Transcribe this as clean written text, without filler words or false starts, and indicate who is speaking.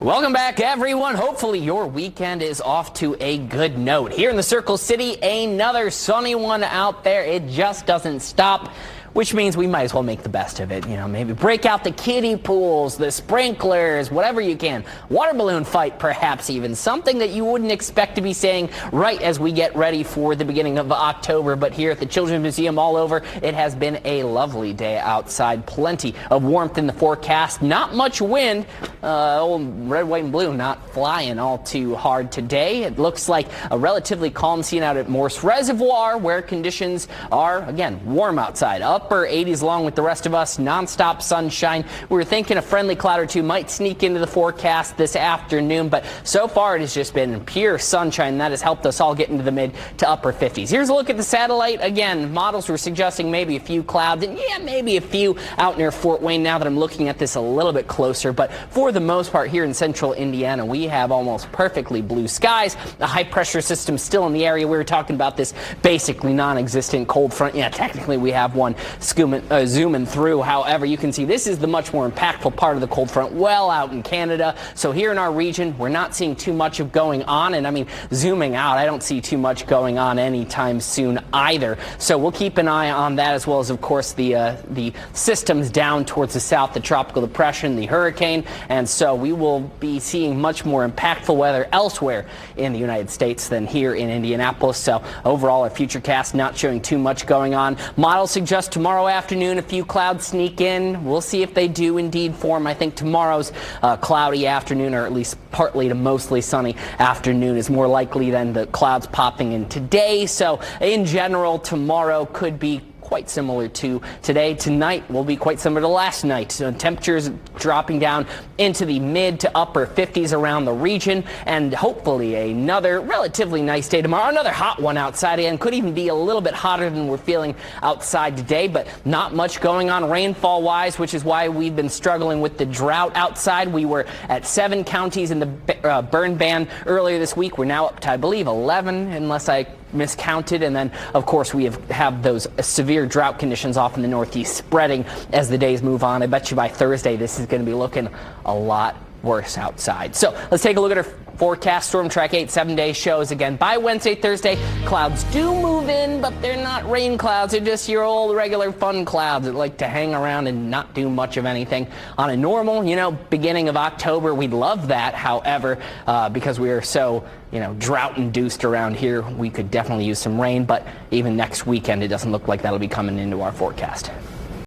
Speaker 1: Welcome back, everyone. Hopefully your weekend is off to a good note. Here in the Circle City, another sunny one out there. It just doesn't stop, which means we might as well make the best of it. You know, maybe break out the kiddie pools, the sprinklers, whatever you can. Water balloon fight, perhaps even. Something that you wouldn't expect to be saying right as we get ready for the beginning of October. But here at the Children's Museum all over, it has been a lovely day outside. Plenty of warmth in the forecast. Not much wind. Old red, white, and blue not flying all too hard today. It looks like a relatively calm scene out at Morse Reservoir, where conditions are, again, warm outside. Upper 80s along with the rest of us. Nonstop sunshine. We were thinking a friendly cloud or two might sneak into the forecast this afternoon, but so far it has just been pure sunshine. That has helped us all get into the mid to upper 50s. Here's a look at the satellite. Again, models were suggesting maybe a few clouds, and yeah, maybe a few out near Fort Wayne now that I'm looking at this a little bit closer. But for the most part here in central Indiana, we have almost perfectly blue skies. The high pressure system still in the area. We were talking about this basically non-existent cold front. Yeah, technically we have one zooming through. However, you can see this is the much more impactful part of the cold front, well out in Canada. So here in our region, we're not seeing too much of going on. And I mean, zooming out, I don't see too much going on anytime soon either. So we'll keep an eye on that, as well as, of course, the systems down towards the south, the tropical depression, the hurricane. And so we will be seeing much more impactful weather elsewhere in the United States than here in Indianapolis. So overall, our futurecast not showing too much going on. Models suggest tomorrow afternoon a few clouds sneak in. We'll see if they do indeed form. I think tomorrow's cloudy afternoon, or at least partly to mostly sunny afternoon, is more likely than the clouds popping in today. So in general, tomorrow could be quite similar to today. Tonight will be quite similar to last night. So temperatures dropping down into the mid to upper 50s around the region, and hopefully another relatively nice day tomorrow. Another hot one outside, and could even be a little bit hotter than we're feeling outside today, but not much going on rainfall wise, which is why we've been struggling with the drought outside. We were at 7 counties in the burn ban earlier this week. We're now up to, I believe, 11, unless I miscounted. And then, of course, we have those severe drought conditions off in the Northeast spreading as the days move on. I bet you by Thursday this is going to be looking a lot worse outside. So let's take a look at our forecast. Storm Track 8 7-day shows again by Wednesday, Thursday. Clouds do move in, but they're not rain clouds. They're just your old regular fun clouds that like to hang around and not do much of anything. On a normal, beginning of October, we'd love that. However, because we are so, drought induced around here, we could definitely use some rain. But even next weekend, it doesn't look like that'll be coming into our forecast.